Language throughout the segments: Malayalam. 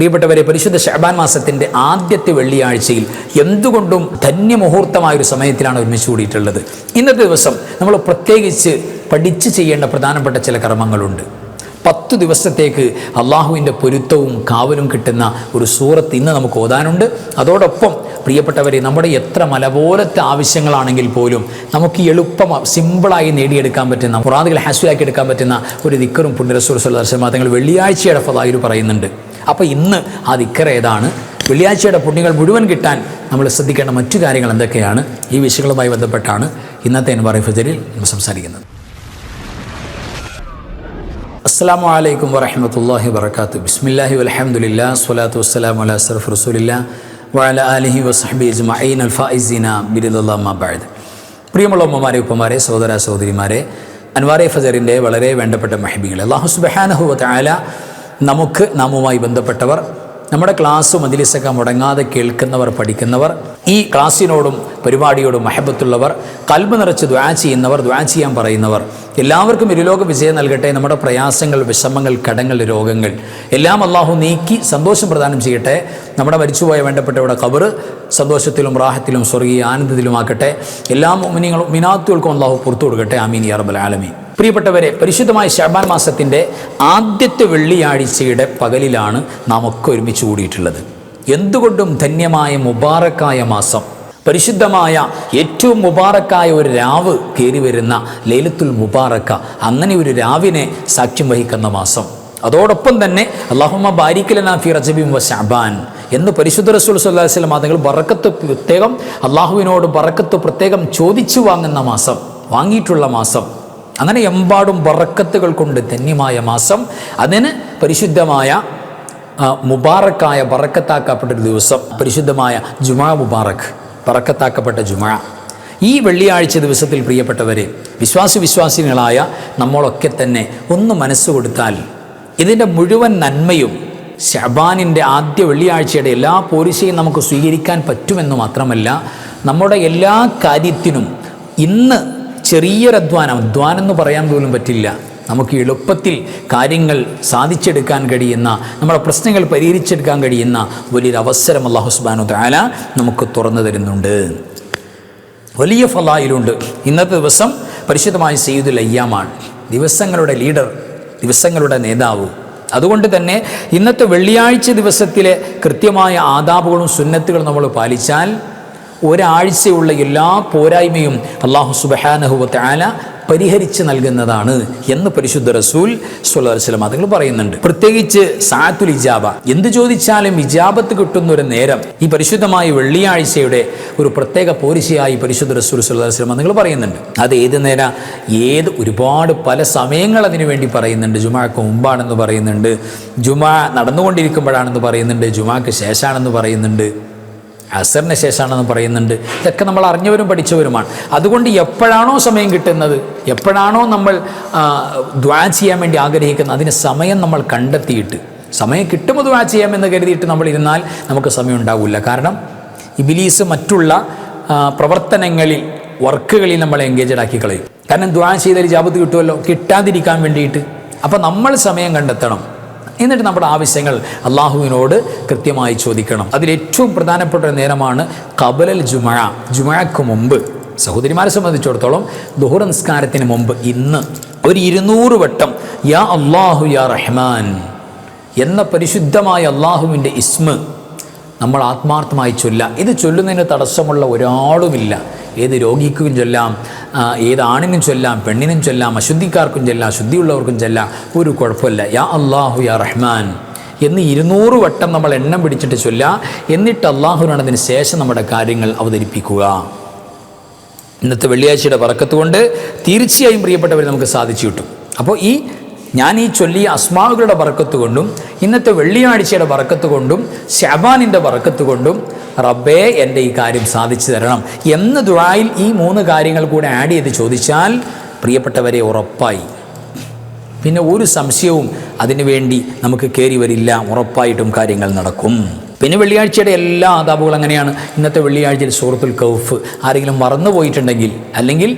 പ്രിയപ്പെട്ടവരെ, പരിശുദ്ധ ശഅബാൻ മാസത്തിൻ്റെ ആദ്യത്തെ വെള്ളിയാഴ്ചയിൽ എന്തുകൊണ്ടും ധന്യമുഹൂർത്തമായൊരു സമയത്തിലാണ് ഒരുമിച്ച് കൂടിയിട്ടുള്ളത്. ഇന്നത്തെ ദിവസം നമ്മൾ പ്രത്യേകിച്ച് പഠിച്ച് ചെയ്യേണ്ട പ്രധാനപ്പെട്ട ചില കർമ്മങ്ങളുണ്ട്. 10 ദിവസത്തേക്ക് അള്ളാഹുവിൻ്റെ പൊരുത്തവും കാവലും കിട്ടുന്ന ഒരു സൂറത്ത് ഇന്ന് നമുക്ക് ഓതാനുണ്ട്. അതോടൊപ്പം പ്രിയപ്പെട്ടവരെ, നമ്മുടെ എത്ര മലപോലത്തെ ആവശ്യങ്ങളാണെങ്കിൽ പോലും നമുക്ക് എളുപ്പം സിമ്പിളായി നേടിയെടുക്കാൻ പറ്റുന്ന, മുറാദുകൾ ഹാസിലാക്കി എടുക്കാൻ പറ്റുന്ന ഒരു ദിക്റും പുണ്യ റസൂൽ സ്വല്ലല്ലാഹു അലൈഹി വസല്ലം തങ്ങൾ വെള്ളിയാഴ്ചയുടെ ഫളായിൽ പറയുന്നുണ്ട്. അപ്പോൾ ഇന്ന് ആ ദിക്ർ ഏതാണ്, വെള്ളിയാഴ്ചയുടെ പുണ്യങ്ങൾ മുഴുവൻ കിട്ടാൻ നമ്മൾ ശ്രദ്ധിക്കേണ്ട മറ്റു കാര്യങ്ങൾ എന്തൊക്കെയാണ്, ഈ വിഷയങ്ങളുമായി ബന്ധപ്പെട്ടാണ് ഇന്നത്തെ അൻവാർ ഫജറിൽ നമ്മൾ സംസാരിക്കുന്നത്. അസ്സലാമു അലൈക്കും വറഹ്മത്തുള്ളാഹി വബറകാതുഹു. ബിസ്മില്ലാഹി വൽഹംദുലില്ലാഹി സ്വലാത്തു വസ്സലാമു അലാ അഷ്റഫി റസൂലില്ലാഹി വഅലാ ആലിഹി വസഹ്ബിഹി അജ്മഈൻ അൽ-ഫായിസീന ബിറിദല്ലാഹി അമ്മാ ബഅദ്. പ്രിയമുള്ള ഉമ്മമാരെ, ഉപ്പമാരെ, സഹോദര സഹോദരിമാരെ, അൻവാർ ഫജറിൻ്റെ വളരെ വേണ്ടപ്പെട്ട മഹബീകളെ, അല്ലാഹു സുബ്ഹാനഹു വ തആല നാമുമായി ബന്ധപ്പെട്ടവർ, നമ്മുടെ ക്ലാസ് മജ്‌ലിസൊക്കെ മുടങ്ങാതെ കേൾക്കുന്നവർ, പഠിക്കുന്നവർ, ഈ ക്ലാസ്സിനോടും പരിപാടിയോടും മഹബത്തുള്ളവർ, കൽബ് നിറച്ച് ദുആ ചെയ്യുന്നവർ, ദുആ ചെയ്യാൻ പറയുന്നവർ, എല്ലാവർക്കും ഇരുലോക വിജയം നൽകട്ടെ. നമ്മുടെ പ്രയാസങ്ങൾ, വിഷമങ്ങൾ, കടങ്ങൾ, രോഗങ്ങൾ എല്ലാം അള്ളാഹു നീക്കി സന്തോഷം പ്രദാനം ചെയ്യട്ടെ. നമ്മുടെ മരിച്ചുപോയ വേണ്ടപ്പെട്ടവരുടെ ഖബർ സന്തോഷത്തിലും റാഹത്തിലും സ്വർഗീയ ആനന്ദത്തിലുമാക്കട്ടെ. എല്ലാ മുഅ്മിനീങ്ങളും മിനാത്തുകൾക്കും അള്ളാഹു പുറത്തു കൊടുക്കട്ടെ. ആമീൻ യാ റബ്ബൽ ആലമീൻ. പ്രിയപ്പെട്ടവരെ, പരിശുദ്ധമായ ശഅബാൻ മാസത്തിൻ്റെ ആദ്യത്തെ വെള്ളിയാഴ്ചയുടെ പകലിലാണ് നാം ഒക്കെ ഒരുമിച്ച് കൂടിയിട്ടുള്ളത്. എന്തുകൊണ്ടും ധന്യമായ മുബാറക്കായ മാസം, പരിശുദ്ധമായ ഏറ്റവും മുബാറക്കായ ഒരു രാവ് കയറി വരുന്ന ലൈലത്തുൽ മുബാറക്ക, അങ്ങനെ ഒരു രാവിനെ സാക്ഷ്യം വഹിക്കുന്ന മാസം. അതോടൊപ്പം തന്നെ അല്ലാഹുമ്മ ബാരിക് ലനാ ഫി റജബിൻ വ ശഅബാൻ എന്ന് പരിശുദ്ധ റസൂൽ സ്വല്ലല്ലാഹു അലൈഹി വസല്ലം തങ്ങൾ ബറക്കത്ത് പ്രത്യേകം അള്ളാഹുവിനോട് ബറക്കത്ത് പ്രത്യേകം ചോദിച്ചു വാങ്ങുന്ന മാസം, വാങ്ങിയിട്ടുള്ള മാസം. അങ്ങനെ എമ്പാടും ബറക്കത്തുകൾ കൊണ്ട് ധന്യമായ മാസം, അതിന് പരിശുദ്ധമായ മുബാറക്കായ ബറക്കത്താക്കപ്പെട്ടൊരു ദിവസം, പരിശുദ്ധമായ ജുമാ മുബാറക്ക്, ബറക്കത്താക്കപ്പെട്ട ജുമാ. ഈ വെള്ളിയാഴ്ച ദിവസത്തിൽ പ്രിയപ്പെട്ടവരെ, വിശ്വാസിനികളായ നമ്മളൊക്കെ തന്നെ ഒന്ന് മനസ്സ് കൊടുത്താൽ ഇതിൻ്റെ മുഴുവൻ നന്മയും ശഅബാനിൻ്റെ ആദ്യ വെള്ളിയാഴ്ചയുടെ എല്ലാ പോരിശയും നമുക്ക് സ്വീകരിക്കാൻ പറ്റുമെന്ന് മാത്രമല്ല, നമ്മുടെ എല്ലാ കാര്യത്തിനും ഇന്ന് ചെറിയൊരു അധ്വാനം എന്ന് പറയാൻ പോലും പറ്റില്ല, നമുക്ക് എളുപ്പത്തിൽ കാര്യങ്ങൾ സാധിച്ചെടുക്കാൻ കഴിയുന്ന, നമ്മുടെ പ്രശ്നങ്ങൾ പരിഹരിച്ചെടുക്കാൻ കഴിയുന്ന വലിയൊരു അവസരം അല്ലാഹു സുബ്ഹാനഹു വ തആല നമുക്ക് തുറന്നു തരുന്നുണ്ട്. വലിയ ഫളായിലുണ്ട്. ഇന്നത്തെ ദിവസം പരിശുദ്ധമായ സയ്യിദുൽ അയ്യാമാണ്, ദിവസങ്ങളുടെ ലീഡർ, ദിവസങ്ങളുടെ നേതാവ്. അതുകൊണ്ട് തന്നെ ഇന്നത്തെ വെള്ളിയാഴ്ച ദിവസത്തിലെ കൃത്യമായ ആദാബുകളും സുന്നത്തുകളും നമ്മൾ പാലിച്ചാൽ ഒരാഴ്ചയുള്ള എല്ലാ പോരായ്മയും അല്ലാഹു സുബ്ഹാനഹു വ തആല പരിഹരിച്ച് നൽകുന്നതാണ് എന്ന് പരിശുദ്ധ റസൂൽ സ്വല്ലല്ലാഹു അലൈഹി വസല്ലം തങ്ങൾ പറയുന്നുണ്ട്. പ്രത്യേകിച്ച് സഅത്തുൽ ഇജാബ, എന്ത് ചോദിച്ചാലും ഇജാബത്ത് കിട്ടുന്ന ഒരു നേരം ഈ പരിശുദ്ധമായ വെള്ളിയാഴ്ചയുടെ ഒരു പ്രത്യേക പോരിശയായി പരിശുദ്ധ റസൂൽ സ്വല്ലല്ലാഹു അലൈഹി വസല്ലം തങ്ങൾ പറയുന്നുണ്ട്. അത് ഏത് നേരം, ഒരുപാട് പല സമയങ്ങൾ അതിനു വേണ്ടി പറയുന്നുണ്ട്. ജുമാക്ക് മുമ്പാണെന്ന് പറയുന്നുണ്ട്, ജുമാ നടന്നുകൊണ്ടിരിക്കുമ്പോഴാണെന്ന് പറയുന്നുണ്ട്, ജുമാക്ക് ശേഷമാണെന്ന് പറയുന്നുണ്ട്, അസറിന് ശേഷമാണെന്ന് പറയുന്നുണ്ട്. ഇതൊക്കെ നമ്മൾ അറിഞ്ഞവരും പഠിച്ചവരുമാണ്. അതുകൊണ്ട് എപ്പോഴാണോ സമയം കിട്ടുന്നത്, എപ്പോഴാണോ നമ്മൾ ദുആ ചെയ്യാൻ വേണ്ടി ആഗ്രഹിക്കുന്നത്, അതിന് സമയം നമ്മൾ കണ്ടെത്തിയിട്ട്, സമയം കിട്ടുമ്പോൾ ദുആ ചെയ്യാമെന്ന് കരുതിയിട്ട് നമ്മൾ ഇരുന്നാൽ നമുക്ക് സമയം ഉണ്ടാവില്ല. കാരണം ഇബ്ലീസ് മറ്റുള്ള പ്രവർത്തനങ്ങളിൽ, വർക്കുകളിൽ നമ്മളെ എൻഗേജഡ് ആക്കി കളയും. കാരണം ദുആ ചെയ്താൽ ഇജാബത്ത് കിട്ടുമല്ലോ, കിട്ടാതിരിക്കാൻ വേണ്ടിയിട്ട്. അപ്പോൾ നമ്മൾ സമയം കണ്ടെത്തണം. എന്നിട്ട് നമ്മുടെ ആവശ്യങ്ങൾ അള്ളാഹുവിനോട് കൃത്യമായി ചോദിക്കണം. അതിലേറ്റവും പ്രധാനപ്പെട്ട ഒരു നേരമാണ് ഖബലൽ ജുമുഅ, ജുമുഅക്ക് മുമ്പ്. സഹോദരിമാരെ സംബന്ധിച്ചിടത്തോളം ദുഹർ നിസ്കാരത്തിന് മുമ്പ് ഇന്ന് ഒരു 200 വട്ടം യാ അല്ലാഹു യാ റഹ്മാൻ എന്ന പരിശുദ്ധമായ അള്ളാഹുവിൻ്റെ ഇസ്മ നമ്മൾ ആത്മാർത്ഥമായി ചൊല്ലാം. ഇത് ചൊല്ലുന്നതിന് തടസ്സമുള്ള ഒരാളുമില്ല. ഏത് രോഗിക്കും ചൊല്ലാം, ഏത് ആണിനും ചൊല്ലാം, പെണ്ണിനും ചൊല്ലാം, അശുദ്ധിക്കാർക്കും ചൊല്ലാം, ശുദ്ധിയുള്ളവർക്കും ചൊല്ലാം, ഒരു കുഴപ്പമില്ല. യാ അല്ലാഹു യാ റഹ്മാൻ എന്ന് 200 വട്ടം നമ്മൾ എണ്ണം പിടിച്ചിട്ട് ചൊല്ലാം. എന്നിട്ട് അള്ളാഹുവിനാണ് അതിന് ശേഷം നമ്മുടെ കാര്യങ്ങൾ അവതരിപ്പിക്കുക. ഇന്നത്തെ വെള്ളിയാഴ്ചയുടെ ബറക്കത്ത് കൊണ്ട് തീർച്ചയായും പ്രിയപ്പെട്ടവർ നമുക്ക് സാധിച്ചു കിട്ടും. അപ്പോൾ ഞാൻ ഈ ചൊല്ലിയ അസ്മാഉകളുടെ ബറക്കത്ത് കൊണ്ടും ഇന്നത്തെ വെള്ളിയാഴ്ചയുടെ ബറക്കത്ത് കൊണ്ടും ശഅബാനിൻ്റെ ബറക്കത്ത് കൊണ്ടും റബ്ബേ എൻ്റെ ഈ കാര്യം സാധിച്ചു തരണം എന്ന് ദുആയിൽ ഈ 3 കാര്യങ്ങൾ കൂടെ ആഡ് ചെയ്ത് ചോദിച്ചാൽ പ്രിയപ്പെട്ടവരെ ഉറപ്പായി പിന്നെ ഒരു സംശയവും അതിനു വേണ്ടി നമുക്ക് കയറി വരില്ല. ഉറപ്പായിട്ടും കാര്യങ്ങൾ നടക്കും. പിന്നെ വെള്ളിയാഴ്ചയുടെ എല്ലാ ആദാബുകളും അങ്ങനെയാണ്. ഇന്നത്തെ വെള്ളിയാഴ്ചയിൽ സൂറത്തുൽ കൗഫ് ആരെങ്കിലും മറന്നുപോയിട്ടുണ്ടെങ്കിൽ, അല്ലെങ്കിൽ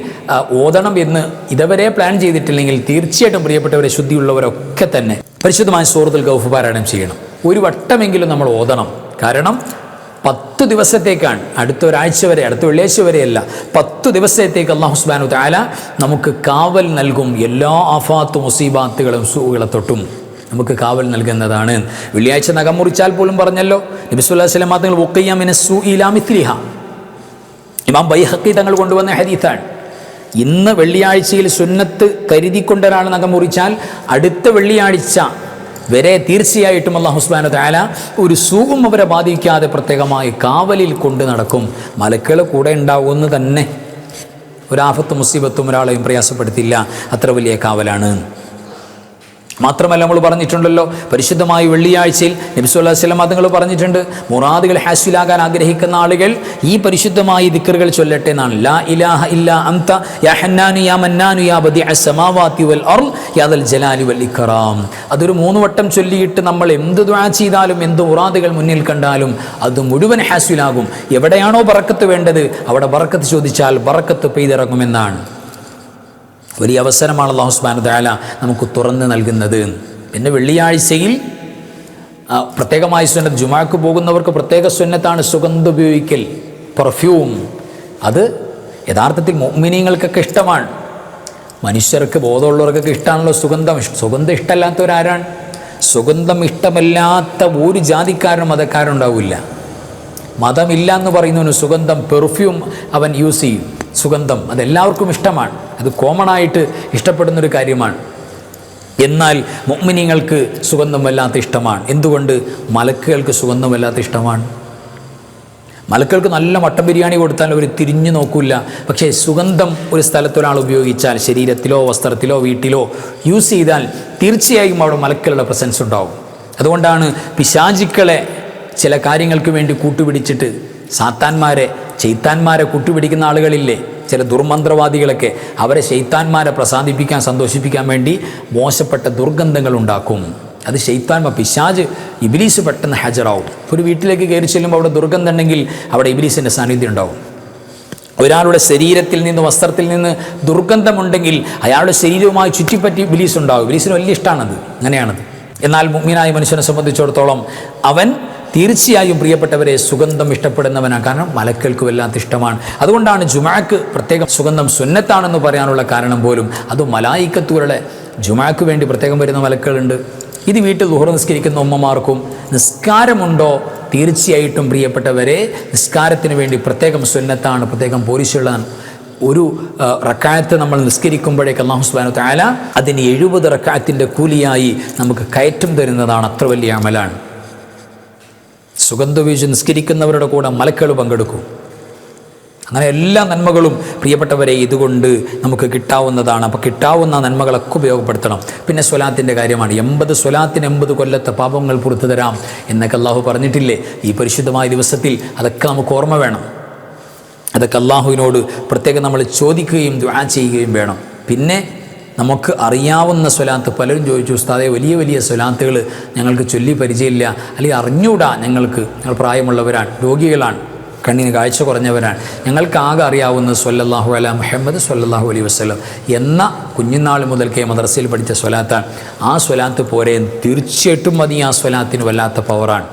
ഓതണം എന്ന് ഇതുവരെ പ്ലാൻ ചെയ്തിട്ടില്ലെങ്കിൽ തീർച്ചയായിട്ടും പ്രിയപ്പെട്ടവരെ, ശുദ്ധിയുള്ളവരൊക്കെ തന്നെ പരിശുദ്ധമായ സൂറത്തുൽ കൗഫ് പാരായണം ചെയ്യണം. ഒരു വട്ടമെങ്കിലും നമ്മൾ ഓതണം. കാരണം 10 ദിവസത്തേക്കാണ്, അടുത്ത ഒരാഴ്ച വരെ, അടുത്ത വെള്ളിയാഴ്ച വരെയല്ല, 10 ദിവസത്തേക്ക് അല്ലാഹു സുബ്ഹാനഹു തആല നമുക്ക് കാവൽ നൽകും. എല്ലാ ആഫാത്ത് മുസീബാത്തുകളും സൂകളെ തൊട്ടും നമുക്ക് കാവൽ നൽകുന്നതാണ്. വെള്ളിയാഴ്ച നഖം മുറിച്ചാൽ പോലും പറഞ്ഞല്ലോ നബി സല്ലല്ലാഹു അലൈഹി വസല്ലം തങ്ങൾ വഖിയ മിനസ്സൂഇ ഇലാ മിത്ലിഹ, ഇമാം ബൈഹഖി തങ്ങൾ കൊണ്ടുവന്ന ഹദീസാണ്. ഇന്ന് വെള്ളിയാഴ്ചയിൽ സുന്നത്ത് കരുതിക്കൊണ്ട് ഒരാൾ നഖം മുറിച്ചാൽ അടുത്ത വെള്ളിയാഴ്ച വരെ തീർച്ചയായിട്ടും അല്ലാഹു സുബ്ഹാനഹു വതആല ഒരു സൂവും അവരെ ബാധിക്കാതെ പ്രത്യേകമായി കാവലിൽ കൊണ്ട് നടക്കും. മലക്കുകൾ കൂടെ ഉണ്ടാവുമെന്ന് തന്നെ, ഒരാഫത്ത് മുസീബത്തും ഒരാളെയും പ്രയാസപ്പെടുത്തില്ല. അത്ര വലിയ കാവലാണ്. മാത്രമല്ല നമ്മൾ പറഞ്ഞിട്ടുണ്ടല്ലോ, പരിശുദ്ധമായ വെള്ളിയാഴ്ചയിൽ നബി സല്ലല്ലാഹു അലൈഹി വസല്ലം തങ്ങൾ പറഞ്ഞിട്ടുണ്ട്, മുറാദുകൾ ഹാസിലാകാൻ ആഗ്രഹിക്കുന്ന ആളുകൾ ഈ പരിശുദ്ധമായ ദിക്റുകൾ ചൊല്ലട്ടെ എന്നാണ്. ലാ ഇലാഹ ഇല്ലാ അൻത യാ ഹന്നാനു യാ മന്നാനു യാ ബദിഅസ് സമാവാതി വൽ അർദ് യാ ദൽ ജലാലി വൽ ഇക്റാം. അതൊരു 3 വട്ടം ചൊല്ലിയിട്ട് നമ്മൾ എന്ത് ദുആ ചെയ്താലും എന്ത് മുറാദുകൾ മുന്നിൽ കണ്ടാലും അത് മുഴുവൻ ഹാസിലാകും. എവിടെയാണോ ബറക്കത്ത് വേണ്ടത് അവിടെ ബറക്കത്ത് ചോദിച്ചാൽ ബറക്കത്ത് പെയ്തിറങ്ങുമെന്നാണ്. വലിയ അവസരമാണ് അല്ലാഹു സുബ്ഹാനഹു വതആല നമുക്ക് തുറന്ന് നൽകുന്നത്. പിന്നെ വെള്ളിയാഴ്ചയിൽ പ്രത്യേകമായി സുന്നത്ത്, ജുമാക്ക് പോകുന്നവർക്ക് പ്രത്യേക സുന്നത്താണ് സുഗന്ധം ഉപയോഗിക്കൽ, പെർഫ്യൂം. അത് യഥാർത്ഥത്തിൽ മുഅ്മിനീങ്ങൾക്കൊക്കെ ഇഷ്ടമാണ്. മനുഷ്യർക്ക്, ബോധമുള്ളവർക്കൊക്കെ ഇഷ്ടമാണല്ലോ സുഗന്ധം. സുഗന്ധം ഇഷ്ടമല്ലാത്തവരാരാണ്? സുഗന്ധം ഇഷ്ടമല്ലാത്ത ഒരു ജാതിക്കാരനും മതക്കാരും ഉണ്ടാവില്ല. മതമില്ല എന്ന് പറയുന്നവന് സുഗന്ധം, പെർഫ്യൂം അവൻ യൂസ് ചെയ്യും. സുഗന്ധം അതെല്ലാവർക്കും ഇഷ്ടമാണ്, അത് കോമൺ ആയിട്ട് ഇഷ്ടപ്പെടുന്നൊരു കാര്യമാണ്. എന്നാൽ മുഅ്മിനീങ്ങൾക്ക് സുഗന്ധം വല്ലാത്ത ഇഷ്ടമാണ്. എന്തുകൊണ്ട്? മലക്കുകൾക്ക് സുഗന്ധം വല്ലാത്ത ഇഷ്ടമാണ്. മലക്കുകൾക്ക് നല്ല മട്ടൻ ബിരിയാണി കൊടുത്താൽ അവർ തിരിഞ്ഞു നോക്കില്ല. പക്ഷേ സുഗന്ധം ഒരു സ്ഥലത്തൊരാൾ ഉപയോഗിച്ചാൽ, ശരീരത്തിലോ വസ്ത്രത്തിലോ വീട്ടിലോ യൂസ് ചെയ്താൽ തീർച്ചയായും അവിടെ മലക്കുകളുടെ പ്രസൻസ് ഉണ്ടാവും. അതുകൊണ്ടാണ് പിശാചുക്കളെ ചില കാര്യങ്ങൾക്ക് വേണ്ടി കൂട്ടുപിടിച്ചിട്ട് ശൈത്താന്മാരെ കൂട്ടുപിടിക്കുന്ന ആളുകളില്ലേ, ചില ദുർമന്ത്രവാദികളൊക്കെ, അവരെ ശൈത്താന്മാരെ പ്രസാദിപ്പിക്കാൻ, സന്തോഷിപ്പിക്കാൻ വേണ്ടി മോശപ്പെട്ട ദുർഗന്ധങ്ങൾ ഉണ്ടാക്കും. അത് പിശാച്, ഇബ്ലീസ് പെട്ടെന്ന് ഹാജരാവും. ഒരു വീട്ടിലേക്ക് കയറി ചെല്ലുമ്പോൾ അവിടെ ദുർഗന്ധം ഉണ്ടെങ്കിൽ അവിടെ ഇബ്ലീസിൻ്റെ സാന്നിധ്യം ഉണ്ടാവും. ഒരാളുടെ ശരീരത്തിൽ നിന്ന്, വസ്ത്രത്തിൽ നിന്ന് ദുർഗന്ധമുണ്ടെങ്കിൽ അയാളുടെ ശരീരവുമായി ചുറ്റിപ്പറ്റി ഇബ്ലീസ് ഉണ്ടാവും. ഇബ്ലീസിന് വലിയ ഇഷ്ടമാണത്, അങ്ങനെയാണത്. എന്നാൽ മുഅ്മിനായ മനുഷ്യനെ സംബന്ധിച്ചിടത്തോളം അവൻ തീർച്ചയായും പ്രിയപ്പെട്ടവരെ സുഗന്ധം ഇഷ്ടപ്പെടുന്നവനാണ്. കാരണം മലക്കുകൾക്ക് വല്ലാത്ത ഇഷ്ടമാണ്. അതുകൊണ്ടാണ് ജുമാക്ക് പ്രത്യേകം സുഗന്ധം സുന്നത്താണെന്ന് പറയാനുള്ള കാരണം പോലും. അത് മലായിക്കത്തുകളുടെ ജുമാക്ക് വേണ്ടി പ്രത്യേകം വരുന്ന മലക്കുകളുണ്ട്. ഇത് വീട്ടിൽ ദുഹർ നിസ്കരിക്കുന്ന ഉമ്മമാർക്കും നിസ്കാരമുണ്ടോ? തീർച്ചയായിട്ടും പ്രിയപ്പെട്ടവരെ നിസ്കാരത്തിന് വേണ്ടി പ്രത്യേകം സുന്നത്താണ്, പ്രത്യേകം പോലീസുള്ളതാണ്. ഒരു റക്അത്ത് നമ്മൾ നിസ്കരിക്കുമ്പോഴേക്ക് അല്ലാഹു സുബ്ഹാനഹു വതആല അതിന് 70 റക്അത്തിൻ്റെ കൂലിയായി നമുക്ക് കയറ്റം തരുന്നതാണ്. അത്ര വലിയ അമലാണ്. സുഗന്ധ ഉപയോഗിച്ച് നിസ്കരിക്കുന്നവരുടെ കൂടെ മലക്കുകൾ പങ്കെടുക്കും. അങ്ങനെ എല്ലാ നന്മകളും പ്രിയപ്പെട്ടവരെ ഇതുകൊണ്ട് നമുക്ക് കിട്ടാവുന്നതാണ്. അപ്പോൾ കിട്ടാവുന്ന നന്മകളൊക്കെ ഉപയോഗപ്പെടുത്തണം. പിന്നെ സ്വലാത്തിൻ്റെ കാര്യമാണ്. 80 സ്വലാത്തിന് 80 കൊല്ലത്തെ പാപങ്ങൾ പുറത്തു തരാം എന്നൊക്കെ അല്ലാഹു പറഞ്ഞിട്ടില്ലേ ഈ പരിശുദ്ധമായ ദിവസത്തിൽ? അതൊക്കെ നമുക്ക് ഓർമ്മ വേണം. അതൊക്കെ അല്ലാഹുവിനോട് പ്രത്യേകം നമ്മൾ ചോദിക്കുകയും ദുആ ചെയ്യുകയും വേണം. പിന്നെ നമുക്ക് അറിയാവുന്ന സ്വലാത്ത്, പലരും ചോദിച്ചു ഉസ്താദേ വലിയ വലിയ സ്വലാത്തുകൾ ഞങ്ങൾക്ക് ചൊല്ലി പരിചയമില്ല, അല്ലെങ്കിൽ അറിഞ്ഞൂടാ, ഞങ്ങൾ പ്രായമുള്ളവരാണ്, രോഗികളാണ്, കണ്ണിന് കാഴ്ച കുറഞ്ഞവരാണ്, ഞങ്ങൾക്ക് ആകെ അറിയാവുന്നത് സ്വല്ലല്ലാഹു അലാ മുഹമ്മദ് സ്വല്ലല്ലാഹു അലൈഹി വസല്ലം എന്ന കുഞ്ഞുനാൾ മുതൽക്കേ മദ്രസയിൽ പഠിച്ച സ്വലാത്താണ്. ആ സ്വലാത്ത് പോരെ? തീർച്ചയായിട്ടും മതി. ആ സ്വലാത്തിന് വല്ലാത്ത പവറാണ്.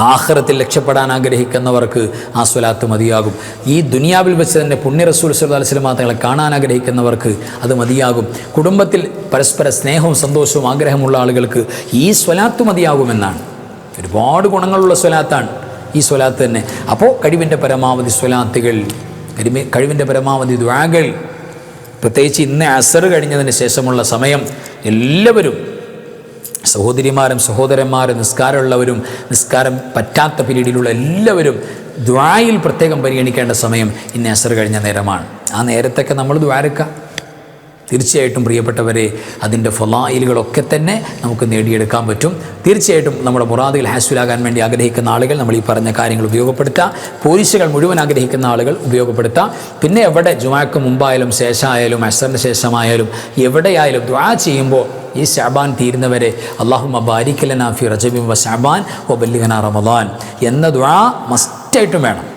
ആഖിറത്തിൽ രക്ഷപ്പെടാൻ ആഗ്രഹിക്കുന്നവർക്ക് ആ സ്വലാത്ത് മതിയാകും. ഈ ദുനിയാവിൽ വെച്ച് തന്നെ പുണ്യ റസൂൽ സല്ലല്ലാഹു അലൈഹി വസല്ലം തങ്ങളെ കാണാൻ ആഗ്രഹിക്കുന്നവർക്ക് അത് മതിയാകും. കുടുംബത്തിൽ പരസ്പര സ്നേഹവും സന്തോഷവും ആഗ്രഹമുള്ള ആളുകൾക്ക് ഈ സ്വലാത്ത് മതിയാകുമെന്നാണ്. ഒരുപാട് ഗുണങ്ങളുള്ള സ്വലാത്താണ് ഈ സ്വലാത്ത് തന്നെ. അപ്പോൾ കഴിവിൻ്റെ പരമാവധി സ്വലാത്തുകൾ, കഴിവിൻ്റെ പരമാവധി ദുആകൾ, പ്രത്യേകിച്ച് ഇന്ന് അസർ കഴിഞ്ഞതിന് ശേഷമുള്ള സമയം എല്ലാവരും, സഹോദരിമാരും സഹോദരന്മാരും നിസ്കാരമുള്ളവരും നിസ്കാരം പറ്റാത്ത പീരീഡിലുള്ള എല്ലാവരും ദുആയിൽ പ്രത്യേകം പരിഗണിക്കേണ്ട സമയം ഇന്ന് അസർ കഴിഞ്ഞ നേരമാണ്. ആ നേരത്തൊക്കെ നമ്മൾ ദുആരക്കുക. തീർച്ചയായിട്ടും പ്രിയപ്പെട്ടവരെ അതിൻ്റെ ഫളായിലുകളൊക്കെ തന്നെ നമുക്ക് നേടിയെടുക്കാൻ പറ്റും. തീർച്ചയായിട്ടും നമ്മുടെ മുറാദുകൾ ഹാസിലാകാൻ വേണ്ടി ആഗ്രഹിക്കുന്ന ആളുകൾ നമ്മൾ ഈ പറഞ്ഞ കാര്യങ്ങൾ ഉപയോഗപ്പെടുത്തുക. പോലീസുകൾ മുഴുവൻ ആഗ്രഹിക്കുന്ന ആളുകൾ ഉപയോഗപ്പെടുത്തുക. പിന്നെ എവിടെ ജുമാക്ക് മുമ്പായാലും ശേഷമായാലും അസറിന് ശേഷമായാലും എവിടെയായാലും ദുആ ചെയ്യുമ്പോൾ ഈ ശഅബാൻ തീരുന്നവരെ അല്ലാഹുമ്മ ബാരിക് ലനാ ഫി റജബിൻ വ ശഅബാൻ വ ബല്ലിഗ്നാ റമളാൻ എന്ന ദുആ മസ്റ്റായിട്ടും വേണം.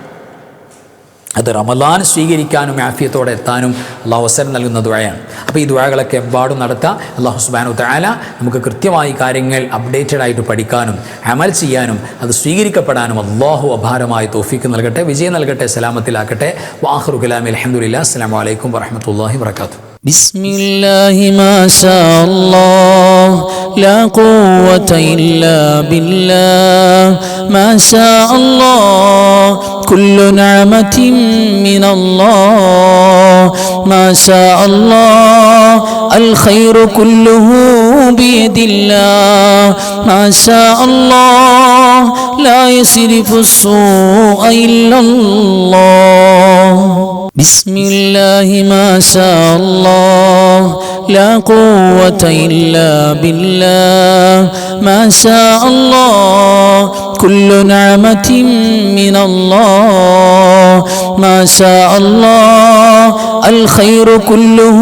അത് റമളാൻ സ്വീകരിക്കാനും ആഫിയത്തോടെ എത്താനും അള്ളാഹു അവസരം നൽകുന്ന ദുആയാണ്. അപ്പോൾ ഈ ദുആകളൊക്കെ എമ്പാടും നടത്തുക. അള്ളാഹു സുബ്ഹാനഹു വ തആല നമുക്ക് കൃത്യമായി കാര്യങ്ങൾ അപ്ഡേറ്റഡ് ആയിട്ട് പഠിക്കാനും അമൽ ചെയ്യാനും അത് സ്വീകരിക്കപ്പെടാനും അള്ളാഹു അപാരമായ തൗഫീഖ് നൽകട്ടെ, വിജയം നൽകട്ടെ, സലാമത്തിലാക്കട്ടെ. വആഖിറു കലാമി അൽഹംദുലില്ലാഹ്. അസ്സലാമു അലൈക്കും വറഹ്മത്തുള്ളാഹി വബറകാതുഹു. ബിസ്മില്ലാഹി മാഷാ അല്ലാഹ് ലാ ഖുവത ഇല്ലാ ബില്ലാഹ് മാഷാ അല്ലാഹ് കുല്ലു നിഅമതിൻ മിനല്ലാഹ് മാഷാ അല്ലാഹ് അൽ ഖൈറു കുല്ലുഹു ബിയദില്ലാഹ് മാഷാ അല്ലാഹ് ലാ യസ്രിഫു السوء إلا الله بسم الله ما شاء الله لا قوة إلا بالله ما شاء الله كل نعمة من الله ما شاء الله الخير كله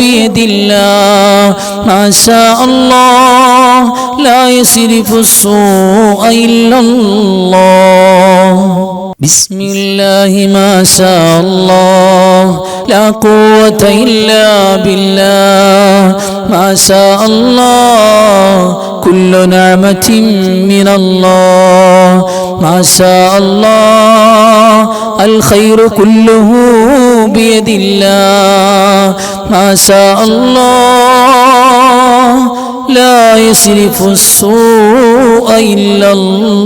بيد الله ما شاء الله لا يصرف السوء إلا الله بسم الله ما شاء الله لا قوة إلا بالله ما شاء الله كل نعمة من الله ما شاء الله الخير كله بيد الله ما شاء الله لا يصرف السوء إلا الله